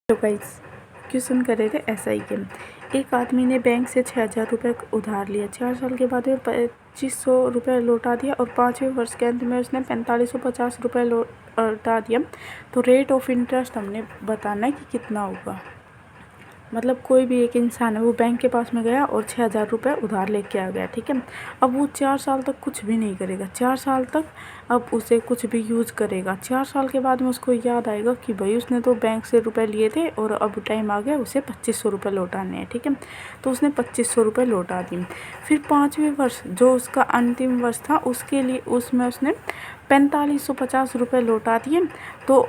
तो guys question कर रहे थे एसआई के। एक आदमी ने बैंक से 6,000 रुपये उधार लिया। 4 साल के बाद में 2,500 रुपये लौटा दिया और 5वें वर्ष के अंत में उसने 4,550 रुपये लौटा दिया। तो रेट ऑफ इंटरेस्ट हमने बताना है कि कितना होगा। मतलब कोई भी एक इंसान है, वो बैंक के पास में गया और 6,000 रुपये उधार लेके आ गया, ठीक है। अब वो 4 साल तक कुछ भी नहीं करेगा। 4 साल तक अब उसे कुछ भी यूज़ करेगा। 4 साल के बाद में उसको याद आएगा कि भाई उसने तो बैंक से रुपए लिए थे और अब टाइम आ गया उसे 2,500 रुपये लौटाने हैं, ठीक है। तो उसने 2,500 रुपये लौटा दिए। फिर 5वें वर्ष जो उसका अंतिम वर्ष था उसके लिए उसमें उसने 4,550 रुपये लौटा दिए। तो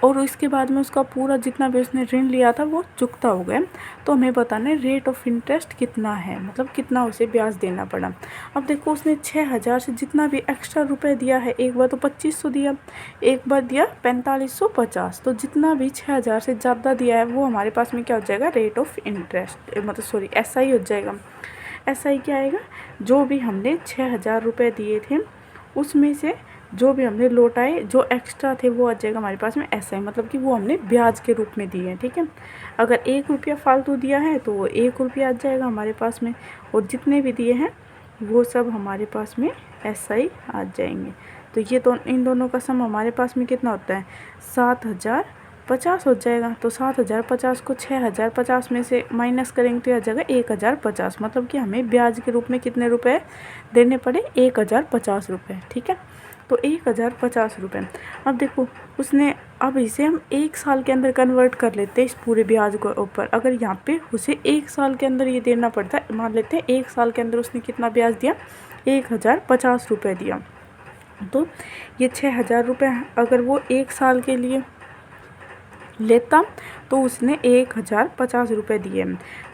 और इसके बाद में उसका पूरा जितना भी उसने ऋण लिया था वो चुकता हो गया। तो हमें बताना है रेट ऑफ इंटरेस्ट कितना है, मतलब कितना उसे ब्याज देना पड़ा। अब देखो उसने 6,000 से जितना भी एक्स्ट्रा रुपए दिया है, एक बार तो 2,500 दिया, एक बार दिया 4,550, तो जितना भी 6,000 से ज़्यादा दिया है वो हमारे पास में क्या हो जाएगा, रेट ऑफ इंटरेस्ट, मतलब सॉरी एसआई हो जाएगा। एसआई क्या आएगा, जो भी हमने 6,000 रुपये दिए थे उसमें से जो भी हमने लौटाए जो एक्स्ट्रा थे वो आ जाएगा हमारे पास में एसआई, मतलब कि वो हमने ब्याज के रूप में दिए हैं, ठीक है। अगर 1 रुपया फालतू दिया है तो वो 1 रुपया आ जाएगा हमारे पास में, और जितने भी दिए हैं वो सब हमारे पास में एसआई आ जाएंगे। तो ये तो इन दोनों का सम हमारे पास में कितना होता है, 7,050 हो जाएगा। तो 7,050 को 6,050 में से माइनस करेंगे तो आ जाएगा 1,050, मतलब कि हमें ब्याज के रूप में कितने रुपए देने पड़े, 1,050 रुपये, ठीक है। तो 1,050 रुपये। अब देखो उसने, अब इसे हम 1 साल के अंदर कन्वर्ट कर लेते हैं इस पूरे ब्याज को ऊपर। अगर यहाँ पे उसे 1 साल के अंदर ये देना पड़ता है, मान लेते हैं 1 साल के अंदर उसने कितना ब्याज दिया, 1,050 रुपये दिया। तो ये 6,000 रुपये अगर वो 1 साल के लिए लेता तो उसने 1,050 रुपये दिए।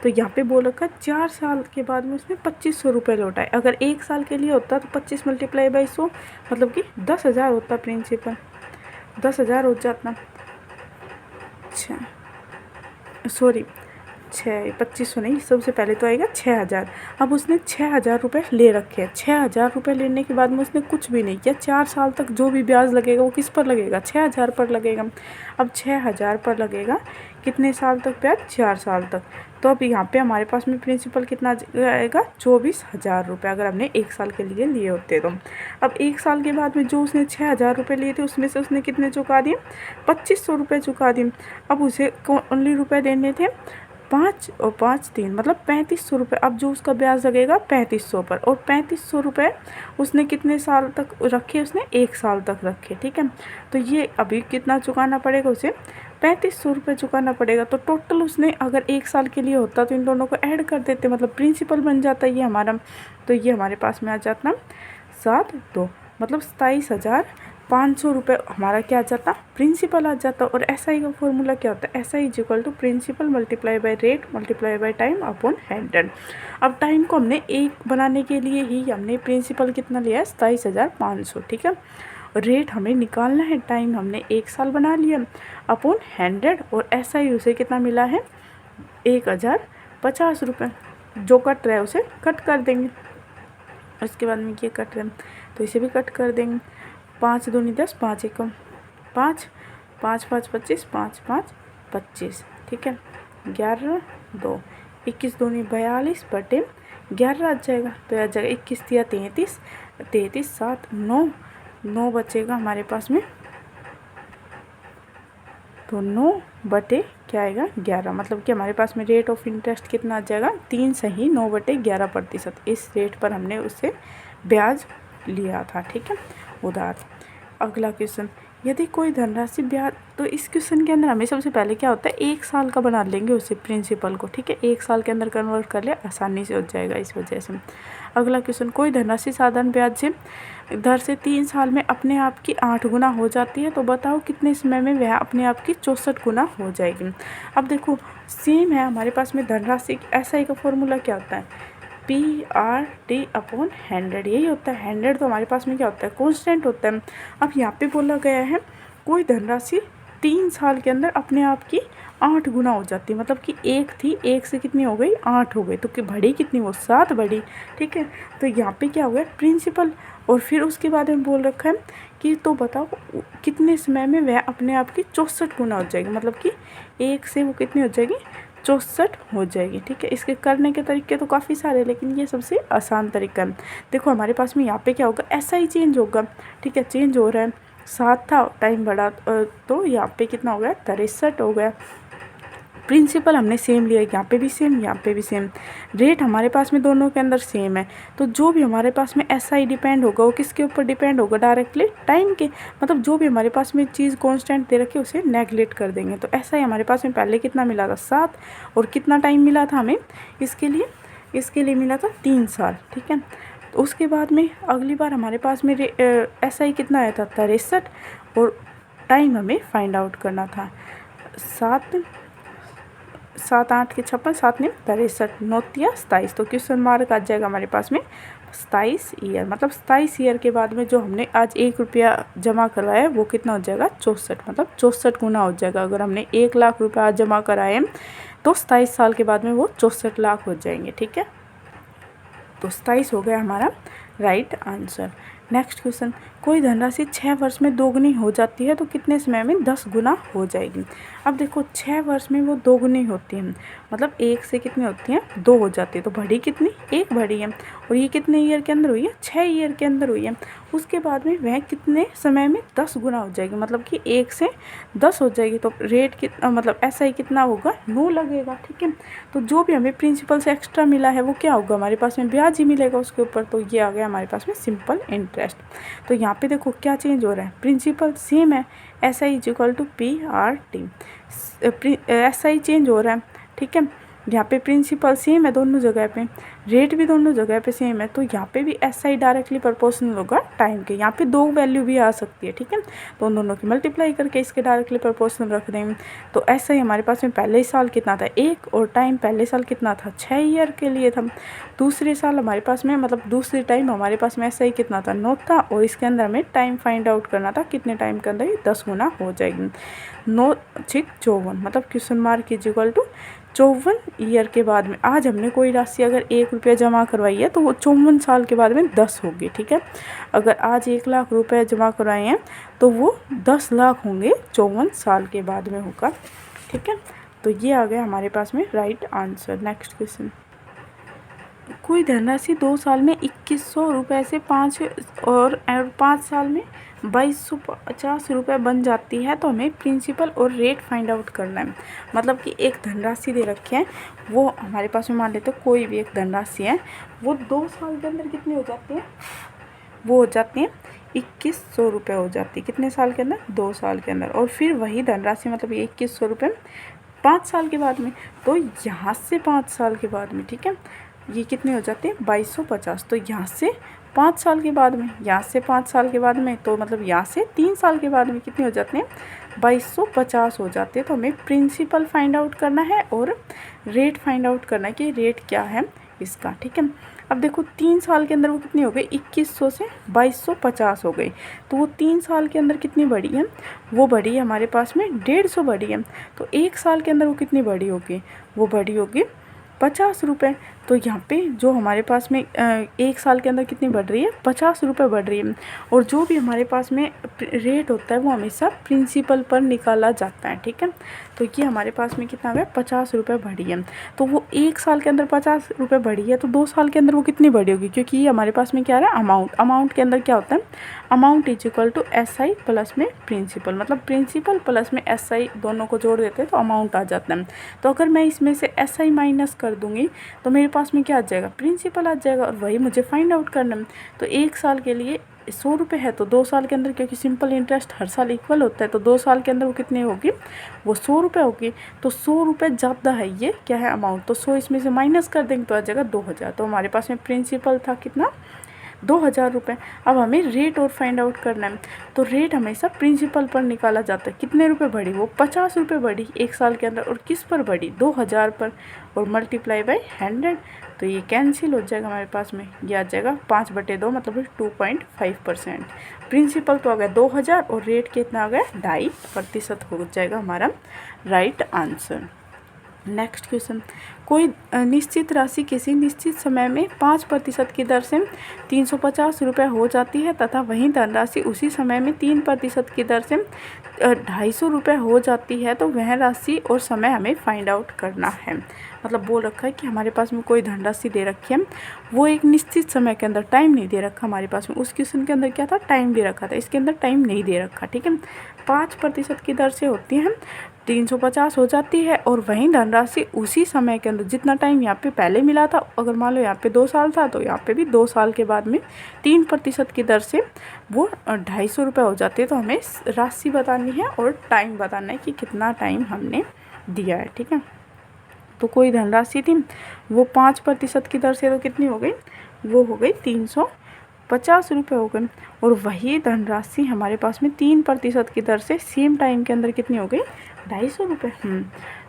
तो यहाँ पे बोल रखा 4 साल के बाद में उसने 2,500 रुपये लौटाए। अगर 1 साल के लिए होता तो 25 मल्टीप्लाई बाई 100 मतलब कि 10,000 होता प्रिंसिपल, 10,000 हो जाता। अच्छा सॉरी 2,500 नहीं, सबसे पहले तो आएगा 6,000। अब उसने 6,000 रुपये ले रखे हैं। 6,000 रुपये लेने के बाद में उसने कुछ भी नहीं किया। 4 साल तक जो भी ब्याज लगेगा वो किस पर लगेगा, 6,000 पर लगेगा। अब 6,000 पर लगेगा कितने साल तक ब्याज, 4 साल तक। तो अब यहाँ पे हमारे पास में प्रिंसिपल कितना आएगा, 24,000 रुपये, अगर हमने 1 साल के लिए लिए होते तो। अब 1 साल के बाद में जो उसने 6,000 रुपये लिए थे उसमें से उसने कितने चुका दिए, 2,500 रुपये चुका दिए। अब उसे ओनली रुपये देने थे 5 और 5 3 मतलब 3,500 रुपये। अब जो उसका ब्याज लगेगा 3,500 पर, और 3,500 रुपये उसने कितने साल तक रखे, उसने 1 साल तक रखे, ठीक है। तो ये अभी कितना चुकाना पड़ेगा, उसे 3,500 रुपये चुकाना पड़ेगा। तो टोटल उसने अगर 1 साल के लिए होता तो इन दोनों को ऐड कर देते, मतलब प्रिंसिपल बन जाता ये हमारा। तो ये हमारे पास में आ जाता 7,2 मतलब 27,500 रुपये हमारा क्या आ जाता, प्रिंसिपल आ जाता। और एसआई का फॉर्मूला क्या होता है, SI is equal to principal multiply by rate multiply by time upon 100। अब टाइम को हमने 1 बनाने के लिए ही हमने प्रिंसिपल कितना लिया है, 27,500, ठीक है। रेट हमें निकालना है, टाइम हमने 1 साल बना लिया अपॉन 100, और एसआई उसे कितना मिला है, 1,050 रुपये। जो कट रहा है उसे कट कर देंगे, उसके बाद में ये कट रहे हैं तो इसे भी कट कर देंगे। 5 दूनी 10, 5 एकम 5, 5 5 25, 5 5 25, ठीक है। 11 2 21 दूनी 42 बटे 11 आ जाएगा। तो आ जाएगा 21 दिया 33, 33 7 9 9 बचेगा हमारे पास में। तो 9 बटे क्या आएगा, 11, मतलब कि हमारे पास में रेट ऑफ इंटरेस्ट कितना आ जाएगा, 3 सही 9 बटे 11%। इस रेट पर हमने उससे ब्याज लिया था, ठीक है, उधार। अगला क्वेश्चन, यदि कोई धनराशि ब्याज, तो इस क्वेश्चन के अंदर हमें सबसे पहले क्या होता है, 1 साल का बना लेंगे उसे प्रिंसिपल को, ठीक है। 1 साल के अंदर कन्वर्ट कर ले, आसानी से हो जाएगा इस वजह से। अगला क्वेश्चन, कोई धनराशि साधारण ब्याज से दर से 3 साल में अपने आप की 8 गुना हो जाती है, तो बताओ कितने समय में वह अपने आप की 64 गुना हो जाएगी। अब देखो सेम है हमारे पास में धनराशि, एसआई का फॉर्मूला क्या होता है, PRT अपॉन 100, यही होता है। 100 तो हमारे पास में क्या होता है, कॉन्स्टेंट होता है। अब यहाँ पे बोला गया है कोई धनराशि 3 साल के अंदर अपने आप की 8 गुना हो जाती है। मतलब कि 1 थी, 1 से कितनी हो गई, 8 हो गई। तो कि बढ़ी कितनी, वो 7 बढ़ी। ठीक है, तो यहाँ पे क्या हो गया, प्रिंसिपल। और फिर उसके बाद में बोल रखा है कि तो बताओ कितने समय में वह अपने आप की 64 गुना हो जाएगी। मतलब कि 1 से वो कितनी हो जाएगी, 64 हो जाएगी। ठीक है, इसके करने के तरीके तो काफ़ी सारे, लेकिन ये सबसे आसान तरीका है। देखो हमारे पास में यहाँ पे क्या होगा, ऐसा ही चेंज होगा। ठीक है, चेंज हो रहा है, 7 था, टाइम बढ़ा तो यहाँ पे कितना हो गया, 63 हो गया। प्रिंसिपल हमने सेम लिया, यहाँ पे भी सेम, यहाँ पे भी सेम। रेट हमारे पास में दोनों के अंदर सेम है। तो जो भी हमारे पास में SI डिपेंड होगा वो किसके ऊपर डिपेंड होगा, डायरेक्टली टाइम के। मतलब जो भी हमारे पास में चीज़ कांस्टेंट दे रखी है उसे नेगलेक्ट कर देंगे। तो SI हमारे पास में पहले कितना मिला था, 7, और कितना टाइम मिला था हमें इसके लिए मिला था 3 साल। ठीक है, तो उसके बाद में अगली बार हमारे पास में SI कितना आया था, 63, और टाइम हमें फाइंड आउट करना था। 7 8 के 56, 7 ने 63, 9 या 27। तो क्वेश्चन मार्क आ जाएगा हमारे पास में 27 ईयर। मतलब 27 ईयर के बाद में जो हमने आज 1 रुपया जमा करवाया है वो कितना हो जाएगा, 64। मतलब 64 गुना हो जाएगा। अगर हमने 1 लाख रुपया आज जमा कराए तो 27 साल के बाद में वो 64 लाख हो जाएंगे। ठीक है, तो 27 हो गया हमारा राइट आंसर। नेक्स्ट क्वेश्चन, कोई धनराशि 6 वर्ष में दोगुनी हो जाती है तो कितने समय में 10 गुना हो जाएगी। अब देखो 6 वर्ष में वो दोगुनी होती है, मतलब 1 से कितनी होती है, 2 हो जाती है। तो बढ़ी कितनी, 1 बढ़ी है। और ये कितने ईयर के अंदर हुई है, 6 ईयर के अंदर हुई है। उसके बाद में वह कितने समय में 10 गुना हो जाएगी। मतलब कि 1 से 10 हो जाएगी। तो रेट कितना, मतलब SI कितना होगा, 9 लगेगा। ठीक है, तो जो भी हमें प्रिंसिपल से एक्स्ट्रा मिला है वो क्या होगा, हमारे पास में ब्याज ही मिलेगा उसके ऊपर। तो ये आ गया हमारे पास में सिंपल इंटरेस्ट। तो यहाँ पे देखो क्या चेंज हो रहा है, प्रिंसिपल सेम है, SI = PRT। SI चेंज हो रहा है। ठीक है, यहाँ पे प्रिंसिपल सेम है दोनों जगह पे, रेट भी दोनों जगह पे सेम है। तो यहाँ पे भी SI डायरेक्टली प्रोपोर्शनल होगा टाइम के। यहाँ पे 2 वैल्यू भी आ सकती है। ठीक है, तो उन दोनों की मल्टीप्लाई करके इसके डायरेक्टली प्रोपोर्शनल रख देंगे। तो SI हमारे पास में पहले साल कितना था, 1, और टाइम पहले साल कितना था, 6 ईयर के लिए था। दूसरे साल हमारे पास में, मतलब दूसरे टाइम हमारे पास में SI कितना था, 9 था, और इसके अंदर हमें टाइम फाइंड आउट करना था कितने टाइम के अंदर ये 10 गुना हो जाएगी। 9 6 54, मतलब क्वेश्चन मार्क = 54 ईयर के बाद में। आज हमने कोई राशि अगर 1 रुपया जमा करवाई है तो वो 54 साल के बाद में 10 होगी। ठीक है, अगर आज 1 लाख रुपए जमा करवाए हैं तो वो 10 लाख होंगे 54 साल के बाद में होगा। ठीक है, तो ये आ गया हमारे पास में राइट आंसर। नेक्स्ट क्वेश्चन, कोई धनराशि 2 साल में 2100 रुपये से 5 साल में 2250 रुपये बन जाती है। तो हमें प्रिंसिपल और रेट फाइंड आउट करना है। मतलब कि एक धनराशि दे रखी है, वो हमारे पास में मान लेते हैं कोई भी एक धनराशि है, वो 2 साल के अंदर कितनी हो जाती है, वो हो जाती है 2100 रुपये हो जाती है। कितने साल के अंदर, 2 साल के अंदर। और फिर वही धनराशि, मतलब ये 2100 रुपये 5 साल के बाद में। तो यहाँ से 5 साल के बाद में, ठीक है, ये कितनी हो जाती है, 2250। तो यहाँ से 5 साल के बाद में, यहाँ से 5 साल के बाद में, तो मतलब यहाँ से 3 साल के बाद में कितनी हो जाती है, 2250 हो जाते हैं। तो हमें प्रिंसिपल फाइंड आउट करना है और रेट फाइंड आउट करना है कि रेट क्या है इसका। ठीक है, अब देखो 3 साल के अंदर वो कितनी हो गई, 2100 से 2250 हो गई। तो वो 3 साल के अंदर कितनी बढ़ी है, वो बढ़ी है हमारे पास में 150 बढ़ी है। तो 1 साल के अंदर वो कितनी बढ़ी होगी, वो बढ़ी होगी 50 रुपये। तो यहाँ पे जो हमारे पास में 1 साल के अंदर कितनी बढ़ रही है, 50 रुपये बढ़ रही है। और जो भी हमारे पास में रेट होता है वो हमेशा प्रिंसिपल पर निकाला जाता है। ठीक है, तो ये हमारे पास में कितना है, 50 रुपये बढ़ी है। तो वो 1 साल के अंदर 50 रुपये बढ़ी है, तो 2 साल के अंदर वो कितनी बढ़ी होगी, क्योंकि ये हमारे पास में क्या है, अमाउंट के अंदर क्या होता है, अमाउंट = SI प्लस में प्रिंसिपल। मतलब प्रिंसिपल प्लस में SI दोनों को जोड़ देते हैं तो अमाउंट आ जाता है। तो अगर मैं इसमें से SI माइनस कर दूंगी तो मेरे पास में क्या आ जाएगा, प्रिंसिपल आ जाएगा, और वही मुझे फाइंड आउट करना है। तो 1 साल के लिए 100 रुपये है, तो 2 साल के अंदर, क्योंकि सिंपल इंटरेस्ट हर साल इक्वल होता है, तो 2 साल के अंदर वो कितनी होगी, वो 100 रुपये होगी। तो 100 रुपये ज़्यादा है, ये क्या है, अमाउंट। तो 100 इसमें से माइनस कर देंगे तो आ जाएगा 2000। तो हमारे पास में प्रिंसिपल था कितना, ₹2000। अब हमें रेट और फाइंड आउट करना है। तो रेट हमेशा प्रिंसिपल पर निकाला जाता है। कितने रुपए बढ़ी? वो ₹50 बढ़ी 1 साल के अंदर। और किस पर बढ़ी? 2000 पर, और मल्टीप्लाई बाई 100। तो ये कैंसिल हो जाएगा हमारे पास में, ये आ जाएगा 5/2 मतलब 2.5%। प्रिंसिपल तो आ गया 2000 और रेट कितना आ गया? 2.5% हो जाएगा हमारा राइट आंसर। नेक्स्ट क्वेश्चन, कोई निश्चित राशि किसी निश्चित समय में 5% की दर से 350 रुपये हो जाती है तथा वहीं धनराशि उसी समय में 3% की दर से 250 रुपये हो जाती है, तो वह राशि और समय हमें फाइंड आउट करना है। मतलब बोल रखा है कि हमारे पास में कोई धनराशि दे रखी है, वो एक निश्चित समय के अंदर, टाइम नहीं दे रखा हमारे पास में। उस क्वेश्चन के अंदर क्या था? टाइम दे रखा था, इसके अंदर टाइम नहीं दे रखा। ठीक है, 5% की दर से होती है, 350 हो जाती है, और वहीं धनराशि उसी समय के अंदर, जितना टाइम यहाँ पे पहले मिला था, अगर मान लो यहाँ पे 2 साल था तो यहाँ पे भी 2 साल के बाद में 3% की दर से वो 250 रुपये हो जाती है। तो हमें राशि बतानी है और टाइम बताना है कि कितना टाइम हमने दिया है। ठीक है, तो कोई धनराशि थी, वो 5% की दर से तो कितनी हो गई? वो हो गई 350 रुपये हो गए। और वही धनराशि हमारे पास में 3% की दर से सेम टाइम के अंदर कितनी हो गई? 250 रुपये।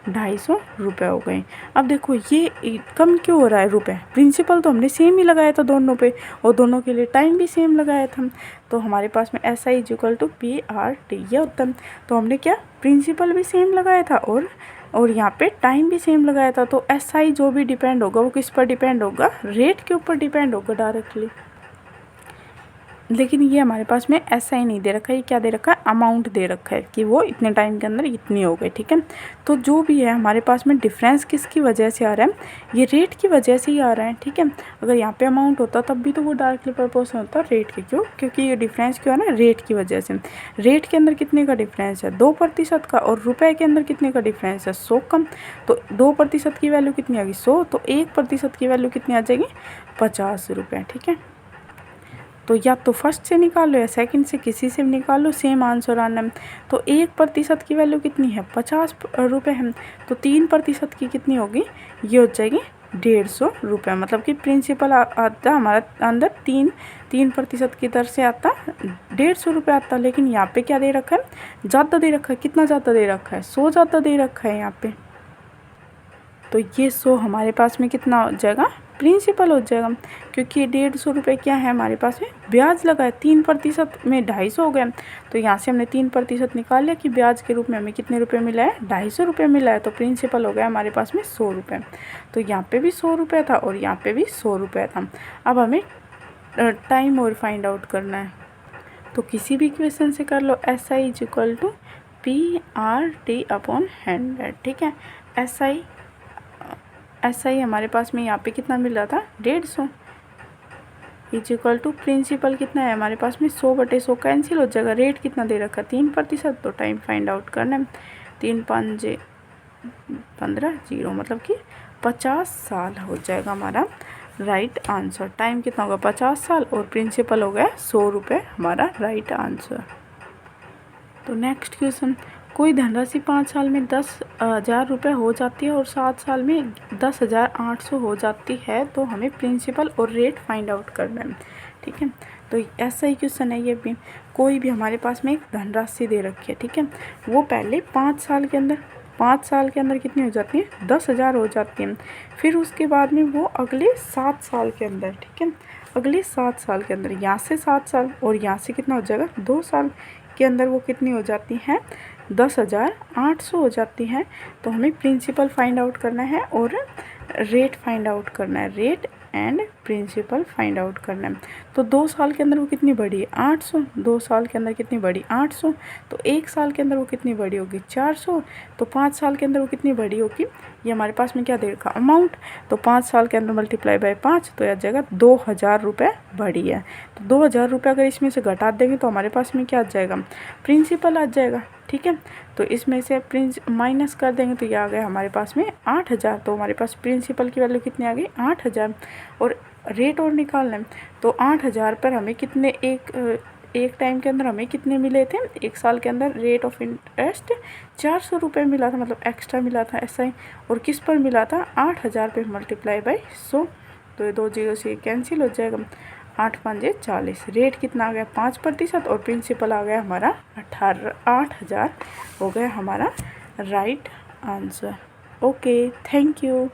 250 रुपये हो गए। अब देखो ये कम क्यों हो रहा है रुपए? प्रिंसिपल तो हमने सेम ही लगाया था दोनों पे, और दोनों के लिए टाइम भी सेम लगाया था। तो हमारे पास में SI = PRT ये होता है। तो हमने क्या, प्रिंसिपल भी सेम लगाया था और यहाँ पे टाइम भी सेम लगाया था। तो SI जो भी डिपेंड होगा वो किस पर डिपेंड होगा? रेट के ऊपर डिपेंड होगा डायरेक्टली। लेकिन ये हमारे पास में ऐसा ही नहीं दे रखा है, ये क्या दे रखा है? अमाउंट दे रखा है कि वो इतने टाइम के अंदर इतनी हो गई। ठीक है, तो जो भी है हमारे पास में डिफरेंस किसकी वजह से आ रहा है? ये रेट की वजह से ही आ रहा है। ठीक है, अगर यहाँ पे अमाउंट होता तब भी तो वो डायरेक्टली प्रोपोर्शनल होता रेट के। क्यों? क्योंकि ये डिफरेंस क्यों है ना? रेट की वजह से। रेट के अंदर कितने का डिफरेंस है? 2% का, और रुपये के अंदर कितने का डिफरेंस है? 100 कम। तो 2% की वैल्यू कितनी आ गई? 100। तो 1% की वैल्यू कितनी आ जाएगी? 50 रुपये। ठीक है, तो या तो फर्स्ट से निकाल लो या सेकंड से, किसी से भी निकाल लो, सेम आंसर आना है। तो 1% की वैल्यू कितनी है? 50 रुपये है। तो 3% की कितनी होगी? ये हो जाएगी 150 रुपये। मतलब कि प्रिंसिपल आता हमारा अंदर 3% की दर से आता 150 रुपये आता। लेकिन यहाँ पे क्या दे रखा है? ज़्यादा दे रखा है। कितना ज़्यादा दे रखा है? 100 ज़्यादा दे रखा है यहाँ पे। तो ये 100 हमारे पास में कितना हो जाएगा? प्रिंसिपल हो जाएगा। क्योंकि 150 रुपये क्या है हमारे पास में? ब्याज लगा है। 3% में 250 हो गए। तो यहाँ से हमने 3% निकाल लिया कि ब्याज के रूप में हमें कितने रुपए मिला है? 250 रुपये मिला है। तो प्रिंसिपल हो गया हमारे पास में 100 रुपये। तो यहाँ पे भी 100 रुपये था और यहाँ पे भी 100 रुपये था। अब हमें टाइम और फाइंड आउट करना है। तो किसी भी क्वेश्चन से कर लो। SI = PRT/100। ठीक है, SI हमारे पास में यहाँ पे कितना मिल रहा था? 150 = प्रिंसिपल कितना है हमारे पास में? 100/100 कैंसिल हो जाएगा। रेट कितना दे रखा? 3%। तो टाइम फाइंड आउट करना है। 3 5 15 0 मतलब कि 50 साल हो जाएगा हमारा राइट आंसर। टाइम कितना होगा? 50 साल, और प्रिंसिपल हो गया 100 रुपये हमारा राइट आंसर। तो नेक्स्ट क्वेश्चन, कोई धनराशि 5 साल में 10,000 रुपये हो जाती है और 7 साल में 10,800 हो जाती है, तो हमें प्रिंसिपल और रेट फाइंड आउट करना है। ठीक है, तो ऐसा ही क्वेश्चन है ये भी। कोई भी हमारे पास में एक धनराशि दे रखी है। ठीक है, वो पहले 5 साल के अंदर कितनी हो जाती है? 10,000 हो जाती है। फिर उसके बाद में वो अगले 7 साल के अंदर, ठीक है, अगले 7 साल के अंदर, यहाँ से 7 साल और यहाँ से कितना हो जाएगा? 2 साल के अंदर वो कितनी हो जाती हैं? 10,800 हो जाती हैं। तो हमें प्रिंसिपल फाइंड आउट करना है और रेट फाइंड आउट करना है। Rate and principal find out करना है। तो 2 साल के अंदर वो कितनी बढ़ी है? 800। 2 साल के अंदर कितनी बढ़ी? 800। तो 1 साल के अंदर वो कितनी बढ़ी होगी? 400। तो 5 साल के अंदर वो कितनी बढ़ी होगी? ये हमारे पास में क्या दे रखा? अमाउंट। तो 5 साल के अंदर मल्टीप्लाई बाय 5, तो यह जाएगा 2,000 रुपये बढ़ी है। तो 2,000 रुपये अगर इसमें से घटा देंगे तो हमारे पास में क्या आ जाएगा? प्रिंसिपल आ जाएगा। ठीक है, तो इसमें से माइनस कर देंगे तो ये आ गया हमारे पास में 8,000। तो हमारे पास प्रिंसिपल की वैल्यू कितनी आ गई? 8,000। और रेट और निकालना है। तो 8,000 पर हमें कितने एक टाइम के अंदर हमें कितने मिले थे? 1 साल के अंदर रेट ऑफ इंटरेस्ट 400 रुपये मिला था, मतलब एक्स्ट्रा मिला था ऐसा ही। और किस पर मिला था? 8,000 पे मल्टीप्लाई बाय 100। तो ये 2 0 से कैंसिल हो जाएगा। 8 पंजे 40। रेट कितना आ गया 5% और प्रिंसिपल आ गया हमारा 8,000 हो गया हमारा right answer. Okay, thank you.